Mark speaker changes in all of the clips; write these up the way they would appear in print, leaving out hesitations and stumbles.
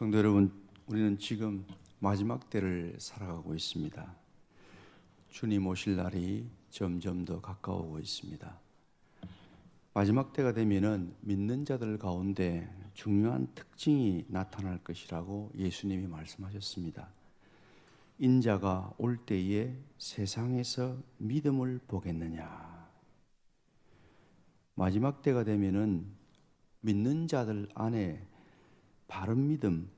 Speaker 1: 성도 여러분, 우리는 지금 마지막 때를 살아가고 있습니다. 주님 오실 날이 점점 더 가까워오고 있습니다. 마지막 때가 되면은 믿는 자들 가운데 중요한 특징이 나타날 것이라고 예수님이 말씀하셨습니다. 인자가 올 때에 세상에서 믿음을 보겠느냐. 마지막 때가 되면은 믿는 자들 안에 바른 믿음,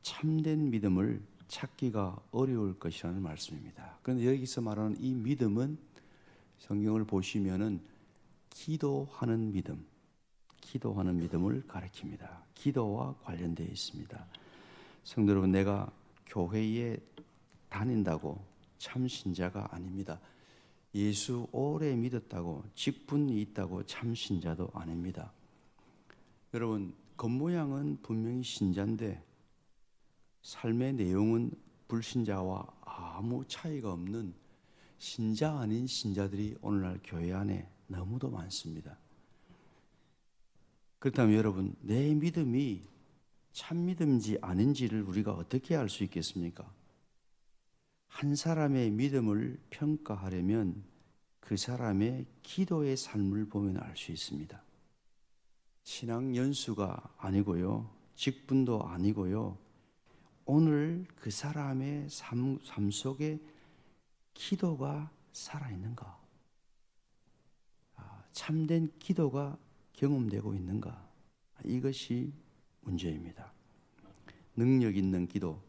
Speaker 1: 참된 믿음을 찾기가 어려울 것이라는 말씀입니다. 그런데 여기서 말하는 이 믿음은 성경을 보시면은 기도하는 믿음, 기도하는 믿음을 가리킵니다. 기도와 관련되어 있습니다. 성도 여러분, 내가 교회에 다닌다고 참 신자가 아닙니다. 예수 오래 믿었다고 직분이 있다고 참 신자도 아닙니다. 여러분, 겉모양은 분명히 신자인데 삶의 내용은 불신자와 아무 차이가 없는 신자 아닌 신자들이 오늘날 교회 안에 너무도 많습니다. 그렇다면 여러분, 내 믿음이 참 믿음인지 아닌지를 우리가 어떻게 알 수 있겠습니까? 한 사람의 믿음을 평가하려면 그 사람의 기도의 삶을 보면 알 수 있습니다. 신앙 연수가 아니고요, 직분도 아니고요, 오늘 그 사람의 삶 속에 기도가 살아있는가? 참된 기도가 경험되고 있는가? 이것이 문제입니다. 능력 있는 기도,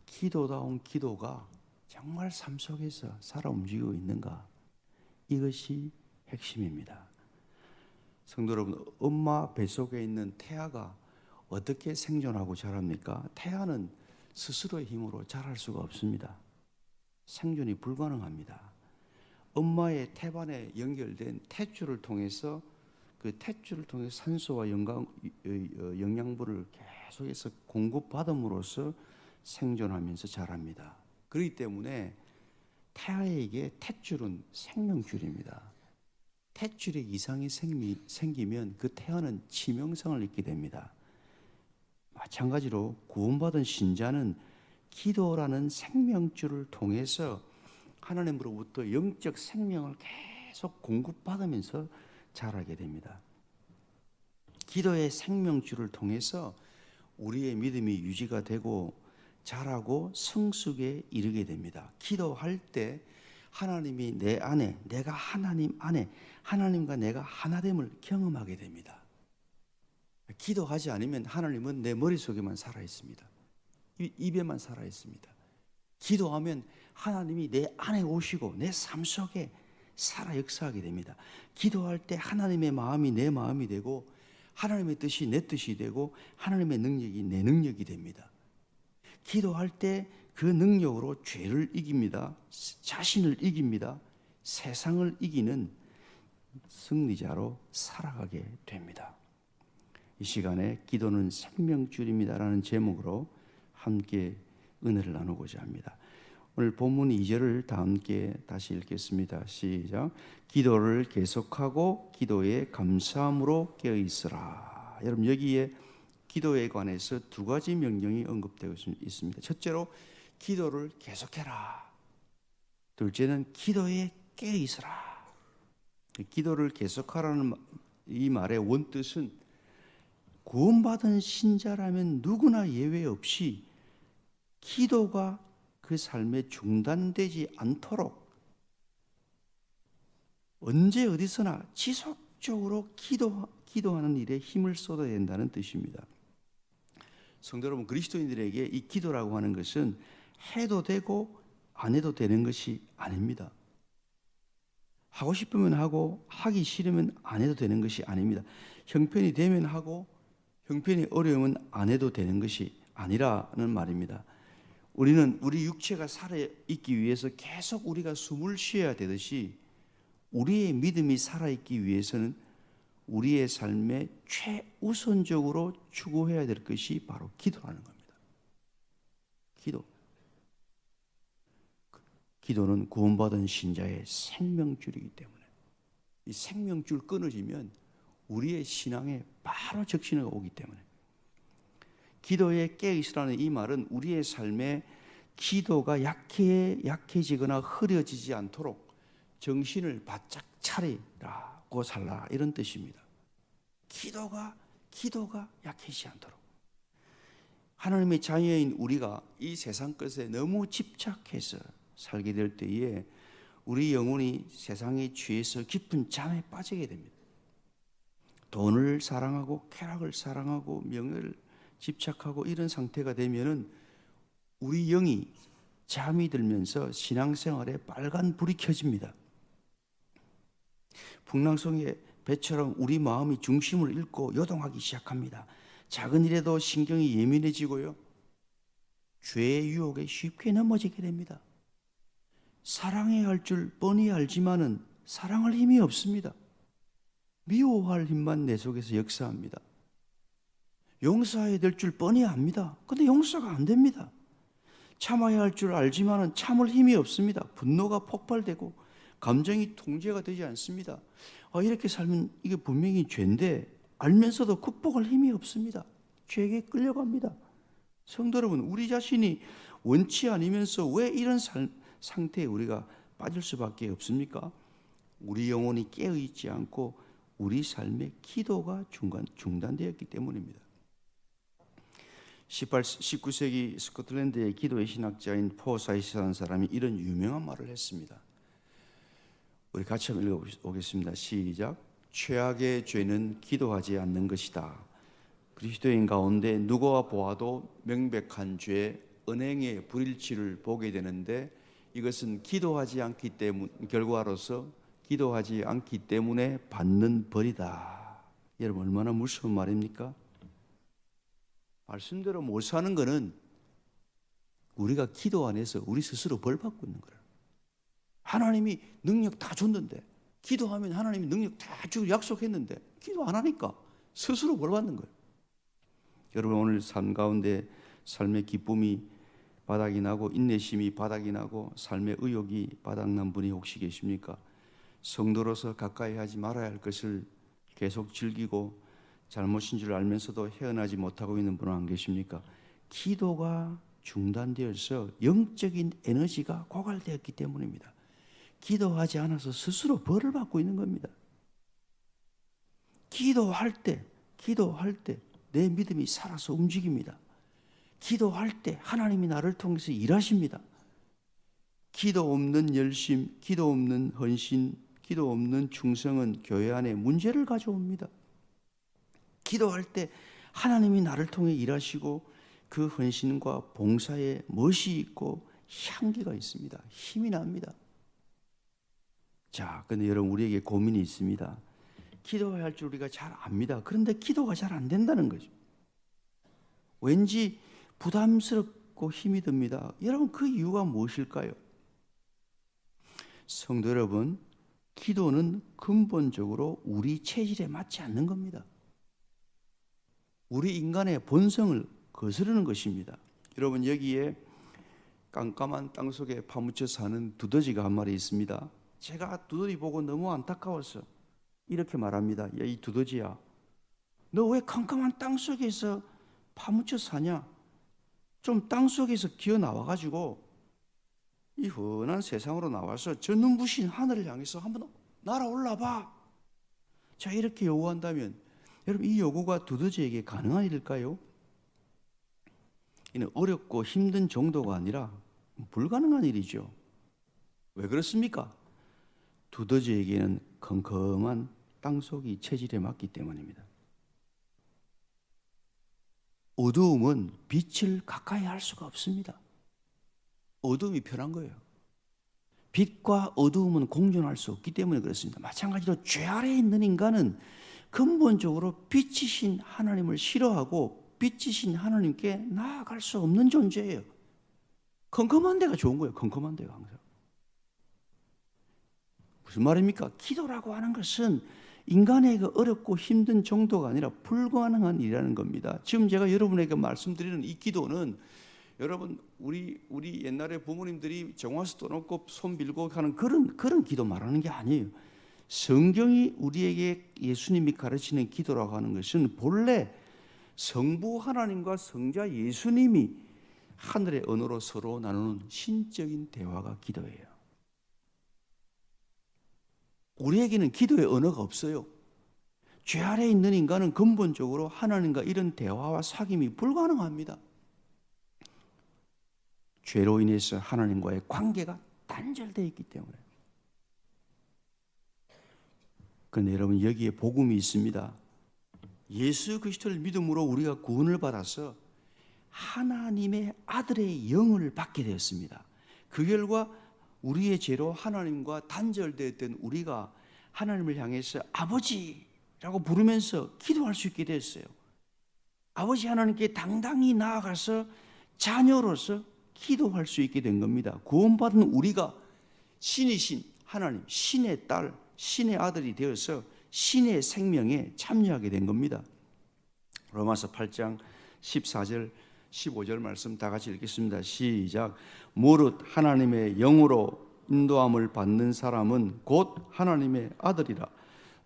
Speaker 1: 기도다운 기도가 정말 삶 속에서 살아 움직이고 있는가? 이것이 핵심입니다. 성도 여러분, 엄마 뱃속에 있는 태아가 어떻게 생존하고 자랍니까? 태아는 스스로의 힘으로 자랄 수가 없습니다. 생존이 불가능합니다. 엄마의 태반에 연결된 탯줄을 통해서 그 탯줄을 통해 산소와 영양분을 계속해서 공급받음으로써 생존하면서 자랍니다. 그렇기 때문에 태아에게 탯줄은 생명줄입니다. 탯줄에 이상이 생기면 그 태아는 치명상을 입게 됩니다. 마찬가지로 구원받은 신자는 기도라는 생명줄을 통해서 하나님으로부터 영적 생명을 계속 공급받으면서 자라게 됩니다. 기도의 생명줄을 통해서 우리의 믿음이 유지가 되고 자라고 성숙에 이르게 됩니다. 기도할 때 하나님이 내 안에, 내가 하나님 안에, 하나님과 내가 하나됨을 경험하게 됩니다. 기도하지 않으면 하나님은 내 머릿속에만 살아있습니다. 입에만 살아있습니다. 기도하면 하나님이 내 안에 오시고 내 삶 속에 살아 역사하게 됩니다. 기도할 때 하나님의 마음이 내 마음이 되고 하나님의 뜻이 내 뜻이 되고 하나님의 능력이 내 능력이 됩니다. 기도할 때 그 능력으로 죄를 이깁니다. 자신을 이깁니다. 세상을 이기는 승리자로 살아가게 됩니다. 이 시간에 기도는 생명줄입니다라는 제목으로 함께 은혜를 나누고자 합니다. 오늘 본문 2절을 다 함께 다시 읽겠습니다. 시작. 기도를 계속하고 기도에 감사함으로 깨어 있으라. 여러분, 여기에 기도에 관해서 두 가지 명령이 언급되고 있습니다. 첫째로 기도를 계속해라. 둘째는 기도에 깨어 있으라. 기도를 계속하라는 이 말의 원뜻은 구원받은 신자라면 누구나 예외 없이 기도가 그 삶에 중단되지 않도록 언제 어디서나 지속적으로 기도하는 일에 힘을 쏟아야 된다는 뜻입니다. 성도 여러분, 그리스도인들에게 이 기도라고 하는 것은 해도 되고 안 해도 되는 것이 아닙니다. 하고 싶으면 하고 하기 싫으면 안 해도 되는 것이 아닙니다. 형편이 되면 하고 형편이 어려우면 안 해도 되는 것이 아니라는 말입니다. 우리는 우리 육체가 살아있기 위해서 계속 우리가 숨을 쉬어야 되듯이 우리의 믿음이 살아있기 위해서는 우리의 삶에 최우선적으로 추구해야 될 것이 바로 기도라는 겁니다. 기도는 구원받은 신자의 생명줄이기 때문에 이 생명줄 끊어지면 우리의 신앙에 바로 적신호가 오기 때문에 기도에 깨어있으라는 이 말은 우리의 삶에 기도가 약해지거나 흐려지지 않도록 정신을 바짝 차리라고 살라, 이런 뜻입니다. 기도가 약해지지 않도록. 하나님의 자녀인 우리가 이 세상 것에 너무 집착해서 살게 될 때에 우리 영혼이 세상에 취해서 깊은 잠에 빠지게 됩니다. 돈을 사랑하고 쾌락을 사랑하고 명예를 집착하고 이런 상태가 되면은 우리 영이 잠이 들면서 신앙생활에 빨간 불이 켜집니다. 풍랑속의 배처럼 우리 마음이 중심을 잃고 요동하기 시작합니다. 작은 일에도 신경이 예민해지고요, 죄의 유혹에 쉽게 넘어지게 됩니다. 사랑해야 할 줄 뻔히 알지만은 사랑할 힘이 없습니다. 미워할 힘만 내 속에서 역사합니다. 용서해야 될 줄 뻔히 압니다. 근데 용서가 안 됩니다. 참아야 할 줄 알지만은 참을 힘이 없습니다. 분노가 폭발되고 감정이 통제가 되지 않습니다. 이렇게 살면 이게 분명히 죄인데 알면서도 극복할 힘이 없습니다. 죄에게 끌려갑니다. 성도 여러분, 우리 자신이 원치 않으면서 왜 이런 상태에 우리가 빠질 수밖에 없습니까? 우리 영혼이 깨어있지 않고 우리 삶의 기도가 중단되었기 때문입니다. 19세기 스코틀랜드의 기도의 신학자인 포사이스라는 사람이 이런 유명한 말을 했습니다. 우리 같이 한번 읽어보겠습니다. 시작. 최악의 죄는 기도하지 않는 것이다. 그리스도인 가운데 누구와 보아도 명백한 죄, 은행의 불일치를 보게 되는데 이것은 기도하지 않기 때문, 결과로서 기도하지 않기 때문에 받는 벌이다. 여러분, 얼마나 무서운 말입니까? 말씀대로 못 사는 거는 우리가 기도 안 해서 우리 스스로 벌 받고 있는 거예요. 하나님이 능력 다 줬는데, 기도하면 하나님이 능력 다 주고 약속했는데 기도 안 하니까 스스로 벌 받는 거예요. 여러분, 오늘 삶 가운데 삶의 기쁨이 바닥이 나고 인내심이 바닥이 나고 삶의 의욕이 바닥난 분이 혹시 계십니까? 성도로서 가까이 하지 말아야 할 것을 계속 즐기고 잘못인 줄 알면서도 헤어나지 못하고 있는 분은 안 계십니까? 기도가 중단되어서 영적인 에너지가 고갈되었기 때문입니다. 기도하지 않아서 스스로 벌을 받고 있는 겁니다. 기도할 때 내 믿음이 살아서 움직입니다. 기도할 때 하나님이 나를 통해서 일하십니다. 기도 없는 열심, 기도 없는 헌신, 기도 없는 충성은 교회 안에 문제를 가져옵니다. 기도할 때 하나님이 나를 통해 일하시고 그 헌신과 봉사에 멋이 있고 향기가 있습니다. 힘이 납니다. 자, 근데 여러분, 우리에게 고민이 있습니다. 기도해야 할 줄 우리가 잘 압니다. 그런데 기도가 잘 안 된다는 거죠. 왠지 부담스럽고 힘이 듭니다. 여러분, 그 이유가 무엇일까요? 성도 여러분, 기도는 근본적으로 우리 체질에 맞지 않는 겁니다. 우리 인간의 본성을 거스르는 것입니다. 여러분, 여기에 깜깜한 땅 속에 파묻혀 사는 두더지가 한 마리 있습니다. 제가 두더지 보고 너무 안타까워서 이렇게 말합니다. 야, 이 두더지야, 너 왜 깜깜한 땅 속에서 파묻혀 사냐? 좀 땅 속에서 기어 나와가지고 이 훤한 세상으로 나와서 저 눈부신 하늘을 향해서 한번 날아올라 봐. 자, 이렇게 요구한다면 여러분, 이 요구가 두더지에게 가능한 일일까요? 이는 어렵고 힘든 정도가 아니라 불가능한 일이죠. 왜 그렇습니까? 두더지에게는 컴컴한 땅속이 체질에 맞기 때문입니다. 어두움은 빛을 가까이 할 수가 없습니다. 어두움이 편한 거예요. 빛과 어두움은 공존할 수 없기 때문에 그렇습니다. 마찬가지로 죄 아래에 있는 인간은 근본적으로 빛이신 하나님을 싫어하고 빛이신 하나님께 나아갈 수 없는 존재예요. 컴컴한 데가 좋은 거예요. 컴컴한 데가 항상. 무슨 말입니까? 기도라고 하는 것은 인간에게 어렵고 힘든 정도가 아니라 불가능한 일이라는 겁니다. 지금 제가 여러분에게 말씀드리는 이 기도는 여러분, 우리 옛날에 부모님들이 정화수 떠놓고 손 빌고 하는 그런 기도 말하는 게 아니에요. 성경이 우리에게 예수님이 가르치는 기도라고 하는 것은 본래 성부 하나님과 성자 예수님이 하늘의 언어로 서로 나누는 신적인 대화가 기도예요. 우리에게는 기도의 언어가 없어요. 죄 아래에 있는 인간은 근본적으로 하나님과 이런 대화와 사귐이 불가능합니다. 죄로 인해서 하나님과의 관계가 단절되어 있기 때문에. 그런데 여러분, 여기에 복음이 있습니다. 예수 그리스도를 믿음으로 우리가 구원을 받아서 하나님의 아들의 영을 받게 되었습니다. 그 결과 우리의 죄로 하나님과 단절되었던 우리가 하나님을 향해서 아버지라고 부르면서 기도할 수 있게 됐어요. 아버지 하나님께 당당히 나아가서 자녀로서 기도할 수 있게 된 겁니다. 구원받은 우리가 신이신 하나님, 신의 딸, 신의 아들이 되어서 신의 생명에 참여하게 된 겁니다. 로마서 8장 14절 15절 말씀 다 같이 읽겠습니다. 시작. 무릇 하나님의 영으로 인도함을 받는 사람은 곧 하나님의 아들이라.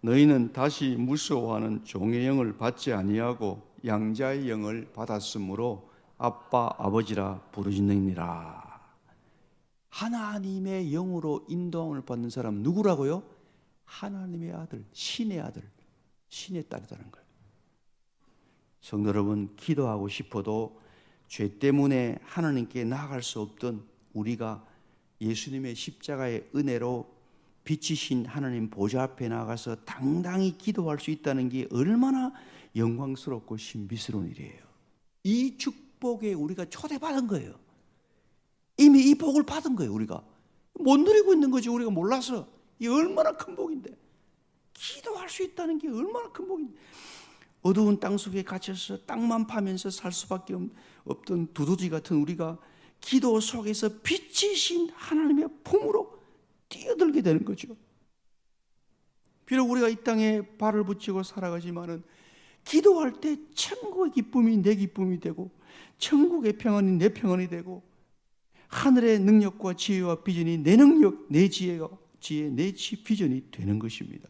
Speaker 1: 너희는 다시 무서워하는 종의 영을 받지 아니하고 양자의 영을 받았으므로 아빠 아버지라 부르짖느니라. 하나님의 영으로 인도함을 받는 사람 누구라고요? 하나님의 아들, 신의 아들, 신의 딸이라는 거예요. 성도 여러분, 기도하고 싶어도 죄 때문에 하나님께 나아갈 수 없던 우리가 예수님의 십자가의 은혜로 빛이신 하나님 보좌 앞에 나가서 당당히 기도할 수 있다는 게 얼마나 영광스럽고 신비스러운 일이에요. 이 축복에 우리가 초대받은 거예요. 이미 이 복을 받은 거예요. 우리가 못 누리고 있는 거지. 우리가 몰라서. 이 얼마나 큰 복인데, 기도할 수 있다는 게 얼마나 큰 복인데. 어두운 땅 속에 갇혀서 땅만 파면서 살 수밖에 없던 두더지 같은 우리가 기도 속에서 빛이신 하나님의 품으로 뛰어들게 되는 거죠. 비록 우리가 이 땅에 발을 붙이고 살아가지만은 기도할 때 천국의 기쁨이 내 기쁨이 되고 천국의 평안이 내 평안이 되고 하늘의 능력과 지혜와 비전이 내 능력, 내 지혜가 지혜, 내 비전이 되는 것입니다.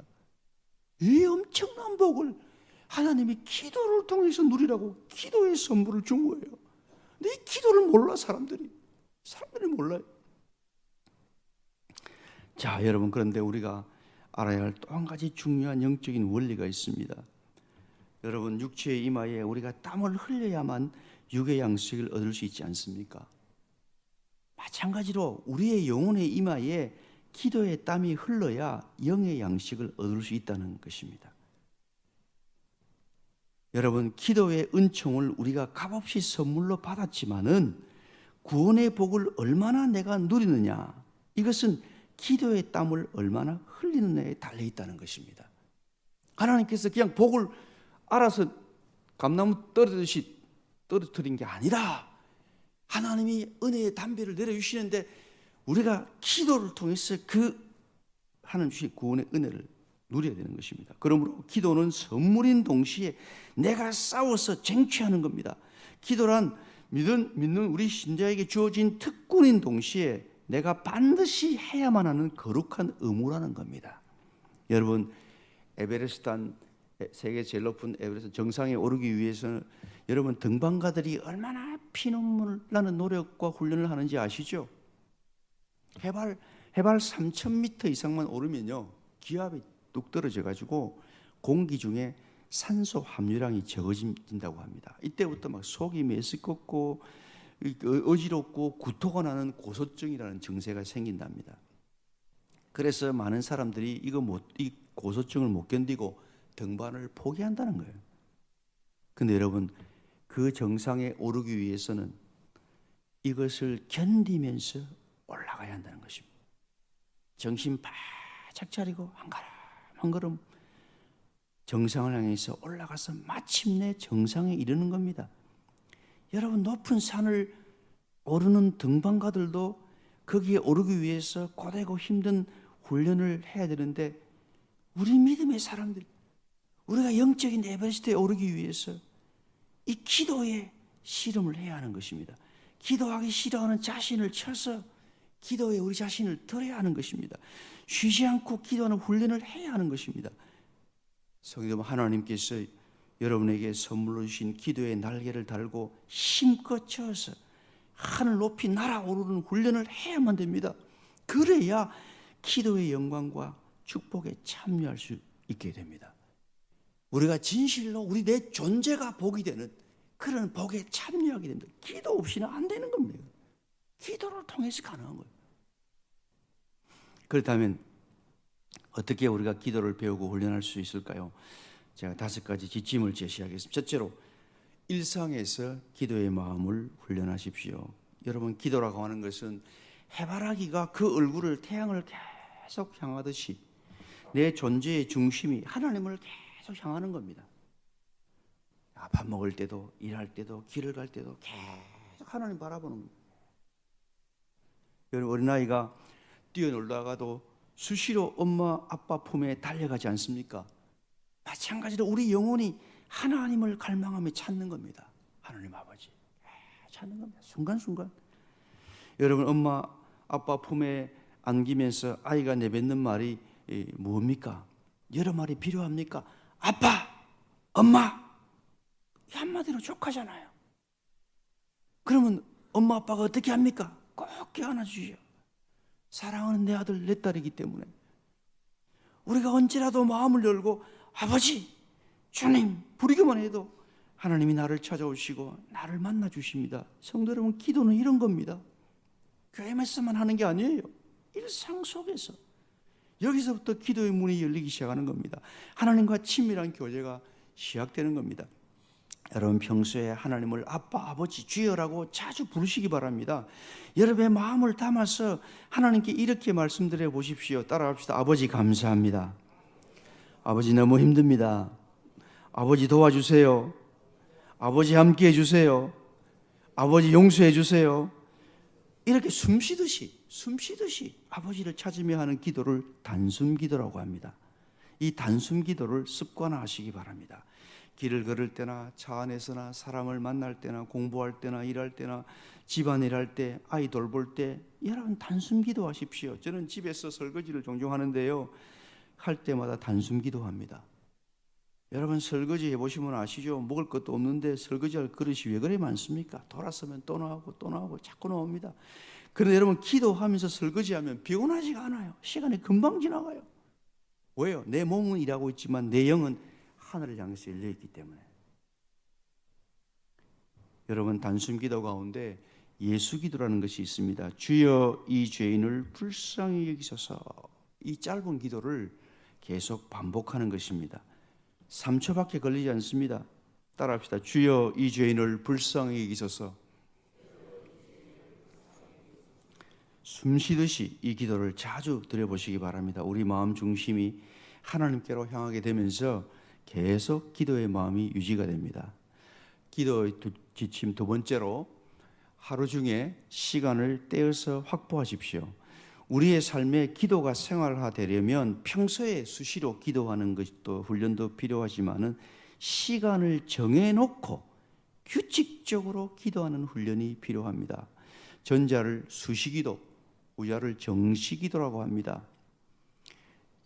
Speaker 1: 이 엄청난 복을 하나님이 기도를 통해서 누리라고 기도의 선물을 준 거예요. 근데 이 기도를 몰라 사람들이 몰라요. 자, 여러분, 그런데 우리가 알아야 할 또 한 가지 중요한 영적인 원리가 있습니다. 여러분, 육체의 이마에 우리가 땀을 흘려야만 육의 양식을 얻을 수 있지 않습니까? 마찬가지로 우리의 영혼의 이마에 기도의 땀이 흘러야 영의 양식을 얻을 수 있다는 것입니다. 여러분, 기도의 은총을 우리가 값없이 선물로 받았지만은 구원의 복을 얼마나 내가 누리느냐, 이것은 기도의 땀을 얼마나 흘리느냐에 달려 있다는 것입니다. 하나님께서 그냥 복을 알아서 감나무 떨어뜨듯이 떨어뜨린 게 아니라 하나님이 은혜의 담배를 내려주시는데 우리가 기도를 통해서 그 하나님 주신 구원의 은혜를 누려야 되는 것입니다. 그러므로 기도는 선물인 동시에 내가 싸워서 쟁취하는 겁니다. 기도란 믿는 우리 신자에게 주어진 특권인 동시에 내가 반드시 해야만 하는 거룩한 의무라는 겁니다. 여러분, 에베레스트, 세계 제일 높은 에베레스트 정상에 오르기 위해서는 여러분 등반가들이 얼마나 피눈물 나는 노력과 훈련을 하는지 아시죠? 해발 3,000m 이상만 오르면요 기압이 뚝 떨어져 가지고 공기 중에 산소 함유량이 적어진다고 합니다. 이때부터 막 속이 메스껍고 어지럽고 구토가 나는 고소증이라는 증세가 생긴답니다. 그래서 많은 사람들이 이 고소증을 못 견디고 등반을 포기한다는 거예요. 근데 여러분, 그 정상에 오르기 위해서는 이것을 견디면서 올라가야 한다는 것입니다. 정신 바짝 차리고 한 걸음 한 걸음 정상을 향해서 올라가서 마침내 정상에 이르는 겁니다. 여러분, 높은 산을 오르는 등반가들도 거기에 오르기 위해서 고되고 힘든 훈련을 해야 되는데 우리 믿음의 사람들, 우리가 영적인 에베레스트에 오르기 위해서 이 기도에 씨름을 해야 하는 것입니다. 기도하기 싫어하는 자신을 쳐서 기도에 우리 자신을 들여야 하는 것입니다. 쉬지 않고 기도하는 훈련을 해야 하는 것입니다. 성도 여러분, 하나님께서 여러분에게 선물로 주신 기도의 날개를 달고 힘껏 쳐서 하늘 높이 날아오르는 훈련을 해야만 됩니다. 그래야 기도의 영광과 축복에 참여할 수 있게 됩니다. 우리가 진실로 우리 내 존재가 복이 되는 그런 복에 참여하게 됩니다. 기도 없이는 안 되는 겁니다. 기도를 통해서 가능한 거예요. 그렇다면 어떻게 우리가 기도를 배우고 훈련할 수 있을까요? 제가 5가지 지침을 제시하겠습니다. 첫째로, 일상에서 기도의 마음을 훈련하십시오. 여러분, 기도라고 하는 것은 해바라기가 그 얼굴을 태양을 계속 향하듯이 내 존재의 중심이 하나님을 계속 향하는 겁니다. 밥 먹을 때도, 일할 때도, 길을 갈 때도 계속 하나님 바라보는 겁니다. 여러분, 어린아이가 뛰어놀다가도 수시로 엄마 아빠 품에 달려가지 않습니까? 마찬가지로 우리 영혼이 하나님을 갈망하며 찾는 겁니다. 하나님 아버지 찾는 겁니다. 순간순간. 여러분, 엄마 아빠 품에 안기면서 아이가 내뱉는 말이 뭡니까? 여러 말이 필요합니까? 아빠, 엄마, 이 한마디로 족하잖아요. 그러면 엄마 아빠가 어떻게 합니까? 꼭 껴안아 주시오. 사랑하는 내 아들 내 딸이기 때문에 우리가 언제라도 마음을 열고 아버지, 주님 부르기만 해도 하나님이 나를 찾아오시고 나를 만나 주십니다. 성도 여러분, 기도는 이런 겁니다. 교회에서만 하는 게 아니에요. 일상 속에서, 여기서부터 기도의 문이 열리기 시작하는 겁니다. 하나님과 친밀한 교제가 시작되는 겁니다. 여러분, 평소에 하나님을 아빠, 아버지, 주여라고 자주 부르시기 바랍니다. 여러분의 마음을 담아서 하나님께 이렇게 말씀드려 보십시오. 따라합시다. 아버지 감사합니다. 아버지 너무 힘듭니다. 아버지 도와주세요. 아버지 함께 해주세요. 아버지 용서해 주세요. 이렇게 숨쉬듯이 아버지를 찾으며 하는 기도를 단숨기도라고 합니다. 이 단숨기도를 습관화하시기 바랍니다. 길을 걸을 때나 차 안에서나 사람을 만날 때나 공부할 때나 일할 때나 집안일 할 때, 아이 돌볼 때 여러분 단숨기도 하십시오. 저는 집에서 설거지를 종종 하는데요, 할 때마다 단숨기도 합니다. 여러분, 설거지 해보시면 아시죠? 먹을 것도 없는데 설거지할 그릇이 왜 그래 많습니까? 돌아서면 또 나오고 자꾸 나옵니다. 그런데 여러분, 기도하면서 설거지하면 피곤하지가 않아요. 시간이 금방 지나가요. 왜요? 내 몸은 일하고 있지만 내 영은 하늘을 향해서 열려있기 때문에. 여러분, 단숨기도 가운데 예수기도라는 것이 있습니다. 주여 이 죄인을 불쌍히 여기소서. 이 짧은 기도를 계속 반복하는 것입니다. 3초밖에 걸리지 않습니다. 따라합시다. 주여 이 죄인을 불쌍히 여기소서. 숨쉬듯이 이 기도를 자주 드려보시기 바랍니다. 우리 마음 중심이 하나님께로 향하게 되면서 계속 기도의 마음이 유지가 됩니다. 기도의 지침 2번째로, 하루 중에 시간을 떼어서 확보하십시오. 우리의 삶에 기도가 생활화되려면 평소에 수시로 기도하는 것도 훈련도 필요하지만은 시간을 정해놓고 규칙적으로 기도하는 훈련이 필요합니다. 전자를 수시기도, 후자를 정시기도라고 합니다.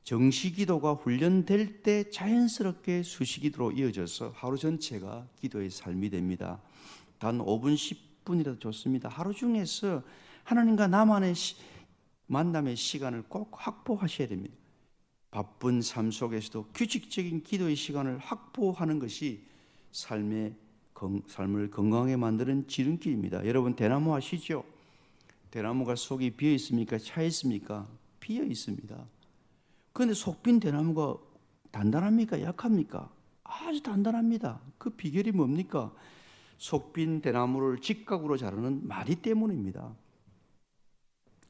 Speaker 1: 정시기도가 훈련될 때 자연스럽게 수시기도로 이어져서 하루 전체가 기도의 삶이 됩니다. 단 5분, 10분이라도 좋습니다. 하루 중에서 하나님과 나만의 만남의 시간을 꼭 확보하셔야 됩니다. 바쁜 삶 속에서도 규칙적인 기도의 시간을 확보하는 것이 삶을 건강하게 만드는 지름길입니다. 여러분, 대나무 아시죠? 대나무가 속이 비어 있습니까? 차 있습니까? 비어 있습니다. 그런데 속 빈 대나무가 단단합니까? 약합니까? 아주 단단합니다. 그 비결이 뭡니까? 속 빈 대나무를 직각으로 자르는 마디 때문입니다.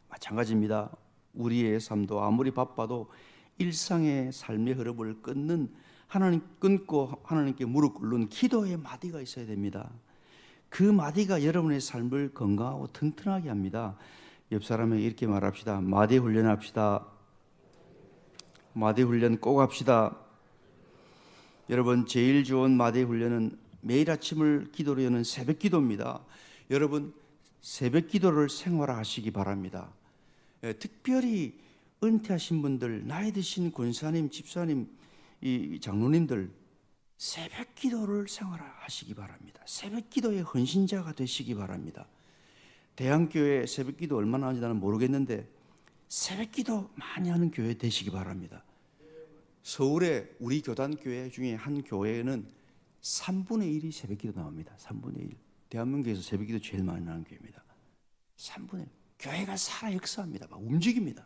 Speaker 1: 마찬가지입니다. 우리의 삶도 아무리 바빠도 일상의 삶의 흐름을 끊고 하나님께 무릎 꿇는 기도의 마디가 있어야 됩니다. 그 마디가 여러분의 삶을 건강하고 튼튼하게 합니다. 옆 사람에게 이렇게 말합시다. 마디 훈련합시다. 마디 훈련 꼭 합시다. 여러분, 제일 좋은 마디 훈련은 매일 아침을 기도로 여는 새벽 기도입니다. 여러분, 새벽 기도를 생활화하시기 바랍니다. 특별히 은퇴하신 분들, 나이 드신 권사님, 집사님, 이 장로님들, 새벽 기도를 생활하시기 바랍니다. 새벽 기도의 헌신자가 되시기 바랍니다. 대한교회 새벽 기도 얼마나 하는지 나는 모르겠는데 새벽 기도 많이 하는 교회 되시기 바랍니다. 서울에 우리 교단교회 중에 한 교회는 3분의 1이 새벽 기도 나옵니다. 3분의 1. 대한민국에서 새벽 기도 제일 많이 나는 교회입니다. 3분의 1. 교회가 살아 역사합니다. 막 움직입니다.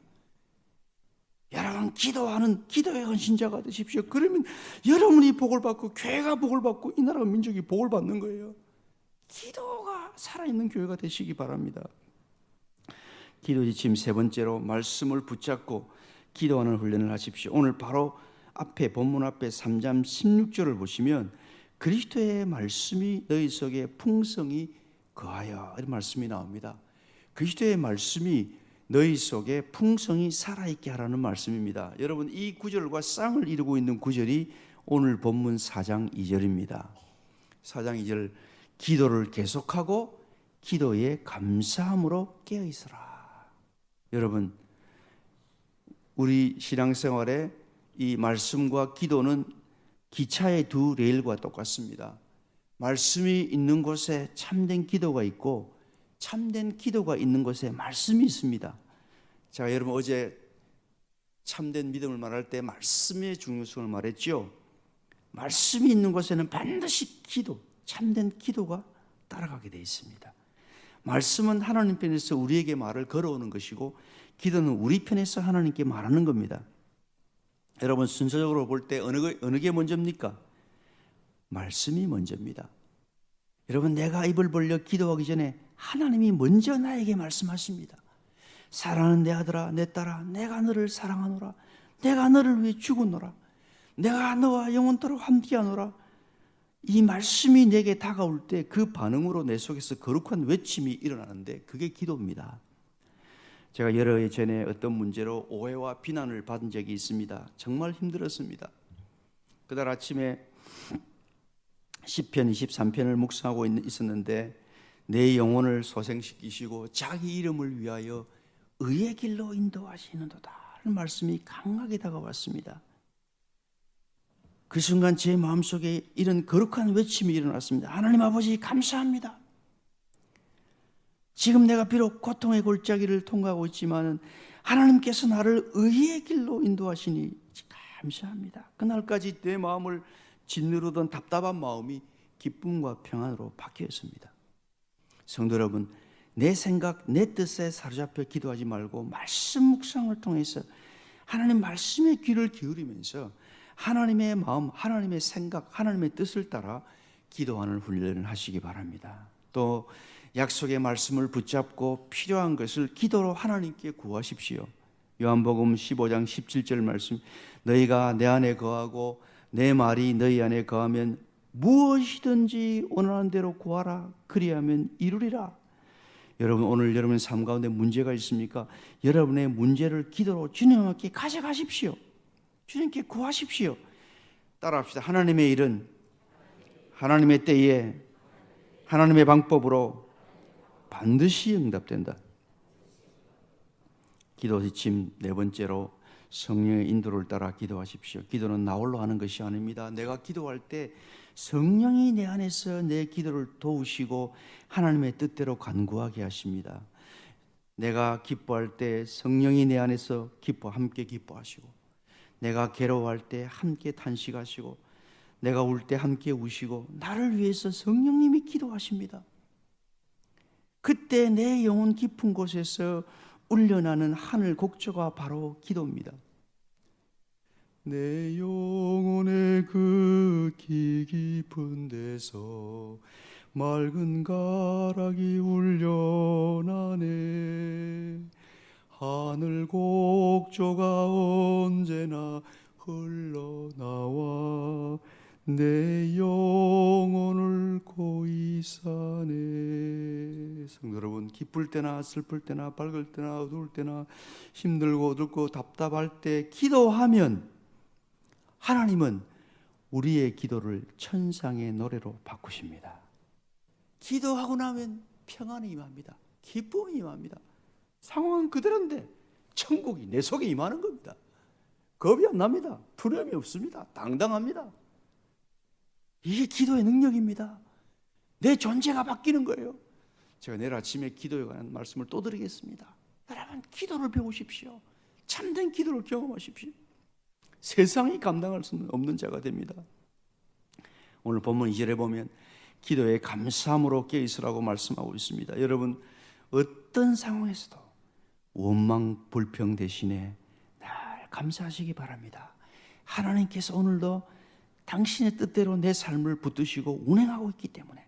Speaker 1: 여러분 기도하는 기도의 헌신자가 되십시오. 그러면 여러분이 복을 받고 교회가 복을 받고 이 나라 민족이 복을 받는 거예요. 기도가 살아있는 교회가 되시기 바랍니다. 기도 지침 세 번째로 말씀을 붙잡고 기도하는 훈련을 하십시오. 오늘 바로 앞에 본문 앞에 3장 16절을 보시면 그리스도의 말씀이 너희 속에 풍성히 거하여 이런 말씀이 나옵니다. 그리스도의 말씀이 너희 속에 풍성히 살아있게 하라는 말씀입니다. 여러분 이 구절과 쌍을 이루고 있는 구절이 오늘 본문 4장 2절입니다. 4장 2절 기도를 계속하고 기도에 감사함으로 깨어있으라. 여러분 우리 신앙생활에 이 말씀과 기도는 기차의 두 레일과 똑같습니다. 말씀이 있는 곳에 참된 기도가 있고 참된 기도가 있는 곳에 말씀이 있습니다. 자, 여러분 어제 참된 믿음을 말할 때 말씀의 중요성을 말했죠. 말씀이 있는 곳에는 반드시 기도, 참된 기도가 따라가게 되어 있습니다. 말씀은 하나님 편에서 우리에게 말을 걸어오는 것이고 기도는 우리 편에서 하나님께 말하는 겁니다. 여러분 순서적으로 볼 때 어느 게 먼저입니까? 말씀이 먼저입니다. 여러분 내가 입을 벌려 기도하기 전에 하나님이 먼저 나에게 말씀하십니다. 사랑하는 내 아들아 내 딸아 내가 너를 사랑하노라. 내가 너를 위해 죽었노라. 내가 너와 영원토록 함께하노라. 이 말씀이 내게 다가올 때 그 반응으로 내 속에서 거룩한 외침이 일어나는데 그게 기도입니다. 제가 여러 해 전에 어떤 문제로 오해와 비난을 받은 적이 있습니다. 정말 힘들었습니다. 그날 아침에 시편 23편을 묵상하고 있었는데 내 영혼을 소생시키시고 자기 이름을 위하여 의의 길로 인도하시는도다 하는 말씀이 강하게 다가왔습니다. 그 순간 제 마음속에 이런 거룩한 외침이 일어났습니다. 하나님 아버지 감사합니다. 지금 내가 비록 고통의 골짜기를 통과하고 있지만 하나님께서 나를 의의 길로 인도하시니 감사합니다. 그날까지 내 마음을 짓누르던 답답한 마음이 기쁨과 평안으로 바뀌었습니다. 성도 여러분, 내 생각, 내 뜻에 사로잡혀 기도하지 말고 말씀 묵상을 통해서 하나님 말씀의 귀를 기울이면서 하나님의 마음, 하나님의 생각, 하나님의 뜻을 따라 기도하는 훈련을 하시기 바랍니다. 또 약속의 말씀을 붙잡고 필요한 것을 기도로 하나님께 구하십시오. 요한복음 15장 17절 말씀, 너희가 내 안에 거하고 내 말이 너희 안에 거하면 무엇이든지 원하는 대로 구하라. 그리하면 이루리라. 여러분 오늘 여러분 삶 가운데 문제가 있습니까? 여러분의 문제를 기도로 주님께 가져가십시오. 주님께 구하십시오. 따라합시다. 하나님의 일은 하나님의 때에 하나님의 방법으로 반드시 응답된다. 기도 지침 네 번째로 성령의 인도를 따라 기도하십시오. 기도는 나 홀로 하는 것이 아닙니다. 내가 기도할 때 성령이 내 안에서 내 기도를 도우시고 하나님의 뜻대로 간구하게 하십니다. 내가 기뻐할 때 성령이 내 안에서 함께 기뻐하시고, 내가 괴로워할 때 함께 탄식하시고, 내가 울 때 함께 우시고, 나를 위해서 성령님이 기도하십니다. 그때 내 영혼 깊은 곳에서 울려나는 하늘 곡조가 바로 기도입니다. 내 영혼의 그 깊은 데서 맑은 가락이 울려나네. 하늘 곡조가 언제나 흘러나와 내 영혼을 고이 사네. 성도 여러분, 기쁠 때나 슬플 때나 밝을 때나 어두울 때나 힘들고 어둡고 답답할 때 기도하면 하나님은 우리의 기도를 천상의 노래로 바꾸십니다. 기도하고 나면 평안이 임합니다. 기쁨이 임합니다. 상황은 그대로인데 천국이 내 속에 임하는 겁니다. 겁이 안 납니다. 두려움이 없습니다. 당당합니다. 이게 기도의 능력입니다. 내 존재가 바뀌는 거예요. 제가 내일 아침에 기도에 관한 말씀을 또 드리겠습니다. 여러분, 기도를 배우십시오. 참된 기도를 경험하십시오. 세상이 감당할 수 없는 자가 됩니다. 오늘 본문 2절에 보면 기도에 감사함으로 깨어있으라고 말씀하고 있습니다. 여러분, 어떤 상황에서도 원망 불평 대신에 늘 감사하시기 바랍니다. 하나님께서 오늘도 당신의 뜻대로 내 삶을 붙드시고 운행하고 있기 때문에,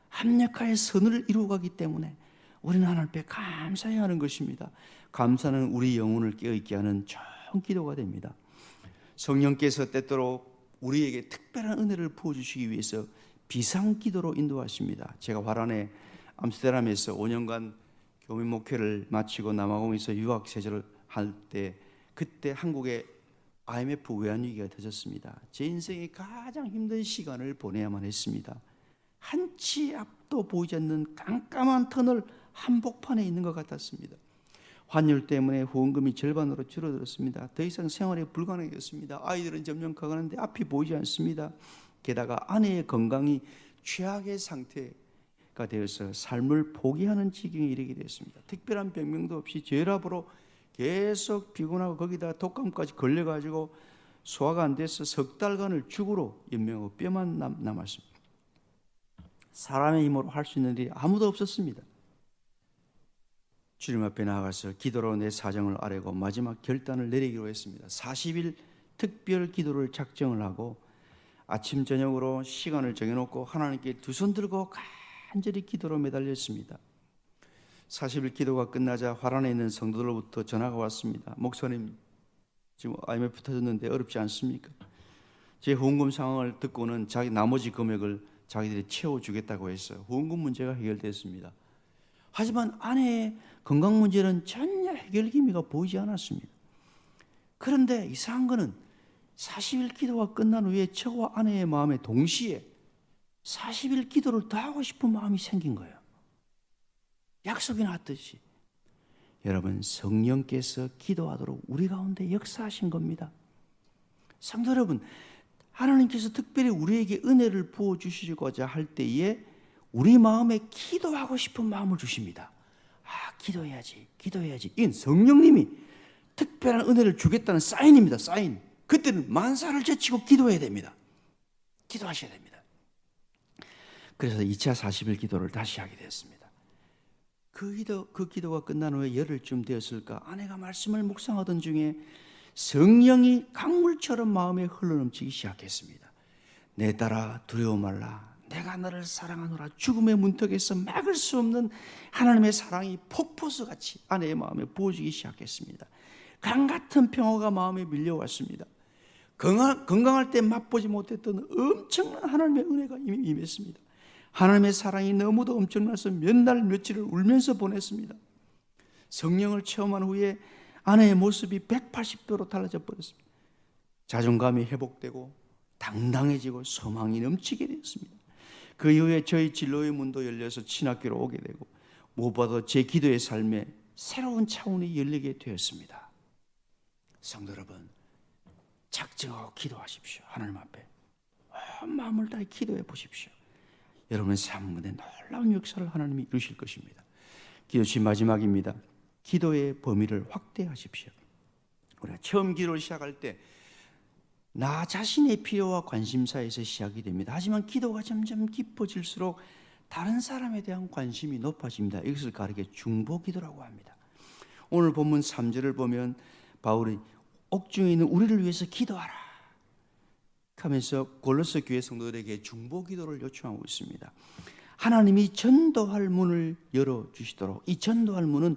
Speaker 1: 합력하여 선을 이루어가기 때문에 우리는 하나님 앞에 감사해야 하는 것입니다. 감사는 우리 영혼을 깨어있게 하는 좋은 기도가 됩니다. 성령께서 때때로 우리에게 특별한 은혜를 부어주시기 위해서 비상기도로 인도하십니다. 제가 화란의 암스테르담에서 5년간 교민 목회를 마치고 남아공에서 유학 세절을 할 때, 그때 한국에 IMF 외환위기가 터졌습니다. 제 인생의 가장 힘든 시간을 보내야만 했습니다. 한치 앞도 보이지 않는 깜깜한 터널 한복판에 있는 것 같았습니다. 환율 때문에 후원금이 절반으로 줄어들었습니다. 더 이상 생활이 불가능했습니다. 아이들은 점점 커가는데 앞이 보이지 않습니다. 게다가 아내의 건강이 최악의 상태가 되어서 삶을 포기하는 지경에 이르게 되었습니다. 특별한 병명도 없이 저혈압으로 계속 피곤하고 거기다 독감까지 걸려가지고 소화가 안 돼서 석 달간을 죽으로 연명하고 뼈만 남았습니다. 사람의 힘으로 할 수 있는 일이 아무도 없었습니다. 주님 앞에 나아가서 기도로 내 사정을 아뢰고 마지막 결단을 내리기로 했습니다. 40일 특별 기도를 작정을 하고 아침 저녁으로 시간을 정해놓고 하나님께 두 손 들고 간절히 기도로 매달렸습니다. 40일 기도가 끝나자 화란에 있는 성도들로부터 전화가 왔습니다. 목사님, 지금 IMF 터졌는데 어렵지 않습니까? 제 후원금 상황을 듣고는 자기 나머지 금액을 자기들이 채워주겠다고 했어요. 후원금 문제가 해결됐습니다. 하지만 아내의 건강 문제는 전혀 해결 기미가 보이지 않았습니다. 그런데 이상한 것은 40일 기도가 끝난 후에 저와 아내의 마음에 동시에 40일 기도를 더 하고 싶은 마음이 생긴 거예요. 약속이 났듯이. 여러분, 성령께서 기도하도록 우리 가운데 역사하신 겁니다. 성도 여러분, 하나님께서 특별히 우리에게 은혜를 부어주시고자 할 때에 우리 마음에 기도하고 싶은 마음을 주십니다. 기도해야지. 이건 성령님이 특별한 은혜를 주겠다는 사인입니다. 사인. 그때는 만사를 제치고 기도해야 됩니다. 기도하셔야 됩니다. 그래서 2차 40일 기도를 다시 하게 되었습니다. 그 기도가 끝난 후에 열흘쯤 되었을까, 아내가 말씀을 묵상하던 중에 성령이 강물처럼 마음에 흘러넘치기 시작했습니다. 내 딸아, 두려워 말라. 내가 너를 사랑하노라. 죽음의 문턱에서 막을 수 없는 하나님의 사랑이 폭포수같이 아내의 마음에 부어지기 시작했습니다. 강같은 평화가 마음에 밀려왔습니다. 건강할 때 맛보지 못했던 엄청난 하나님의 은혜가 임했습니다. 하나님의 사랑이 너무도 엄청나서 몇 날 며칠을 울면서 보냈습니다. 성령을 체험한 후에 아내의 모습이 180도로 달라져 버렸습니다. 자존감이 회복되고 당당해지고 소망이 넘치게 되었습니다. 그 이후에 저희 진로의 문도 열려서 신학교로 오게 되고, 무엇보다도 제 기도의 삶에 새로운 차원이 열리게 되었습니다. 성도 여러분, 작정하고 기도하십시오. 하나님 앞에 온 마음을 다해 기도해 보십시오. 여러분의 삶 가운데 놀라운 역사를 하나님이 이루실 것입니다. 기도시 마지막입니다. 기도의 범위를 확대하십시오. 우리가 처음 기도를 시작할 때 나 자신의 필요와 관심사에서 시작이 됩니다. 하지만 기도가 점점 깊어질수록 다른 사람에 대한 관심이 높아집니다. 이것을 가르쳐 중보기도라고 합니다. 오늘 본문 3절을 보면 바울이 옥중에 있는 우리를 위해서 기도하라 하면서 골로새 교회 성도들에게 중보기도를 요청하고 있습니다. 하나님이 전도할 문을 열어주시도록, 이 전도할 문은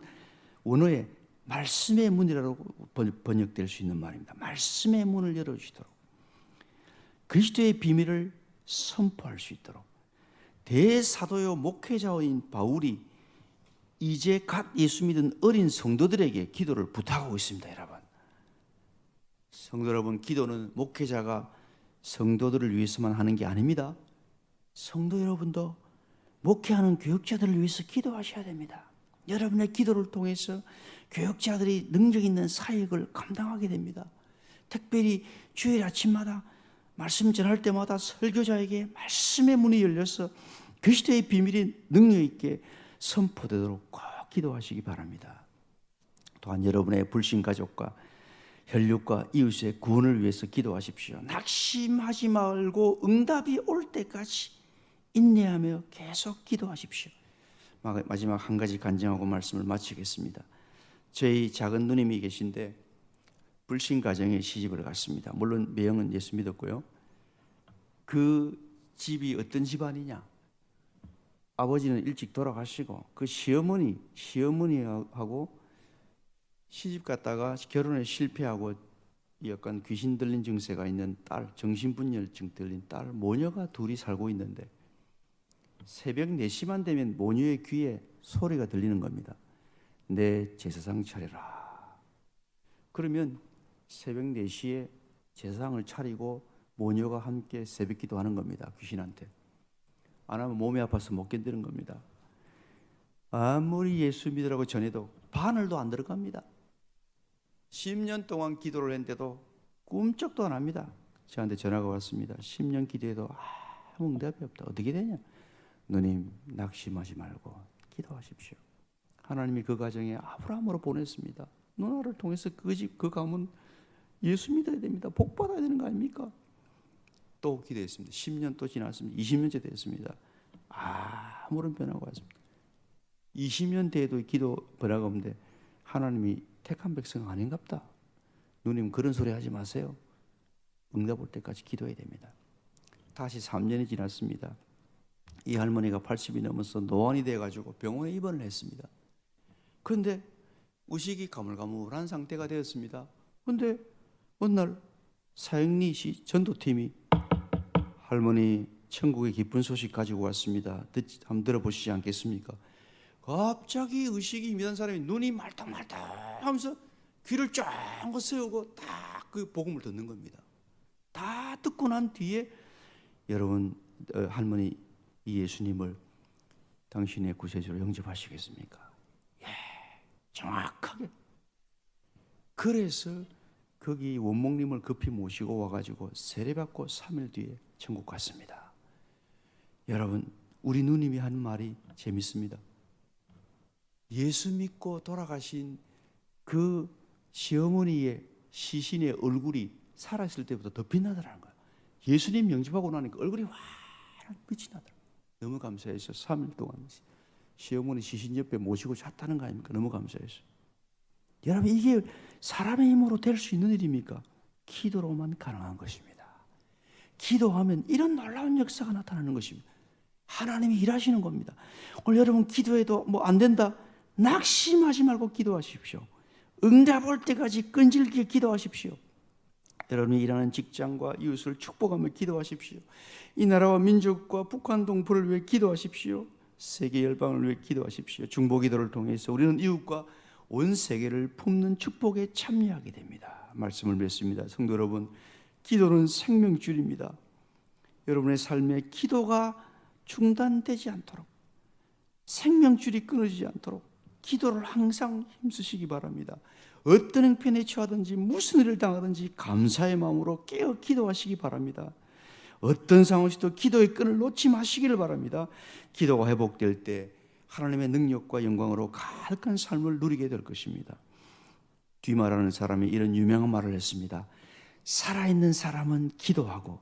Speaker 1: 원어에 말씀의 문이라고 번역될 수 있는 말입니다. 말씀의 문을 열어주시도록, 그리스도의 비밀을 선포할 수 있도록 대사도요 목회자인 바울이 이제 갓 예수 믿은 어린 성도들에게 기도를 부탁하고 있습니다. 여러분, 성도 여러분, 기도는 목회자가 성도들을 위해서만 하는 게 아닙니다. 성도 여러분도 목회하는 교육자들을 위해서 기도하셔야 됩니다. 여러분의 기도를 통해서 교육자들이 능력 있는 사역을 감당하게 됩니다. 특별히 주일 아침마다 말씀 전할 때마다 설교자에게 말씀의 문이 열려서 그리스도의 비밀이 능력 있게 선포되도록 꼭 기도하시기 바랍니다. 또한 여러분의 불신 가족과 혈육과 이웃의 구원을 위해서 기도하십시오. 낙심하지 말고 응답이 올 때까지 인내하며 계속 기도하십시오. 마지막 한 가지 간증하고 말씀을 마치겠습니다. 저희 작은 누님이 계신데 불신 가정에 시집을 갔습니다. 물론 매형은 예수 믿었고요. 그 집이 어떤 집안이냐? 아버지는 일찍 돌아가시고 그 시어머니하고 시집 갔다가 결혼에 실패하고 약간 귀신 들린 증세가 있는 딸, 정신분열증 들린 딸, 모녀가 둘이 살고 있는데 새벽 4시만 되면 모녀의 귀에 소리가 들리는 겁니다. 내 제사상 차려라. 그러면 새벽 4시에 제사상을 차리고 모녀가 함께 새벽기도 하는 겁니다. 귀신한테. 안 하면 몸이 아파서 못 견디는 겁니다. 아무리 예수 믿으라고 전해도 바늘도 안 들어갑니다. 10년 동안 기도를 했는데도 꿈쩍도 안 합니다. 저한테 전화가 왔습니다. 10년 기도해도 아무 응답이 없다. 어떻게 되냐? 누님, 낙심하지 말고 기도하십시오. 하나님이 그 가정에 아브라함으로 보냈습니다. 누나를 통해서 그 집, 그 가문 예수 믿어야 됩니다. 복 받아야 되는 거 아닙니까? 또 기도했습니다. 10년 또 지났습니다. 20년째 됐습니다. 아무런 변화가 왔습니다. 20년 돼도 기도 변화가 없는데 하나님이 택한 백성 아닌갑다. 누님 그런 소리 하지 마세요. 응답 올 때까지 기도해야 됩니다. 다시 3년이 지났습니다. 이 할머니가 80이 넘어서 노안이 돼가지고 병원에 입원을 했습니다. 그런데 의식이 가물가물한 상태가 되었습니다. 그런데 어느 날 사형리 시 전도팀이 할머니 천국의 기쁜 소식 가지고 왔습니다. 한번 들어보시지 않겠습니까? 갑자기 의식이 미단 사람이 눈이 말딱말딱 하면서 귀를 쫙 세우고 딱 그 복음을 듣는 겁니다. 다 듣고 난 뒤에 여러분 할머니 이 예수님을 당신의 구세주로 영접하시겠습니까? 예, 정확하게. 그래서 거기 원목님을 급히 모시고 와가지고 세례받고 3일 뒤에 천국 갔습니다. 여러분 우리 누님이 한 말이 재밌습니다. 예수 믿고 돌아가신 그 시어머니의 시신의 얼굴이 살아있을 때보다 더 빛나더라는 거예요. 예수님 영접하고 나니까 얼굴이 환한 빛이 나더라고요. 너무 감사해서 3일 동안 시어머니 시신 옆에 모시고 잤다는 거 아닙니까? 너무 감사해서. 여러분 이게 사람의 힘으로 될 수 있는 일입니까? 기도로만 가능한 것입니다. 기도하면 이런 놀라운 역사가 나타나는 것입니다. 하나님이 일하시는 겁니다. 오늘 여러분 기도해도 뭐 안 된다. 낙심하지 말고 기도하십시오. 응답 올 때까지 끈질기게 기도하십시오. 여러분이 일하는 직장과 이웃을 축복하며 기도하십시오. 이 나라와 민족과 북한 동포를 위해 기도하십시오. 세계 열방을 위해 기도하십시오. 중보기도를 통해서 우리는 이웃과 온 세계를 품는 축복에 참여하게 됩니다. 말씀을 맺습니다. 성도 여러분, 기도는 생명줄입니다. 여러분의 삶에 기도가 중단되지 않도록, 생명줄이 끊어지지 않도록 기도를 항상 힘쓰시기 바랍니다. 어떤 형편에 처하든지 무슨 일을 당하든지 감사의 마음으로 깨어 기도하시기 바랍니다. 어떤 상황에서도 기도의 끈을 놓지 마시기를 바랍니다. 기도가 회복될 때 하나님의 능력과 영광으로 가득한 삶을 누리게 될 것입니다. 뒤말하는 사람이 이런 유명한 말을 했습니다. 살아있는 사람은 기도하고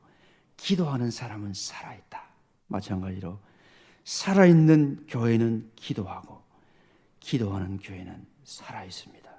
Speaker 1: 기도하는 사람은 살아있다. 마찬가지로 살아있는 교회는 기도하고 기도하는 교회는 살아있습니다.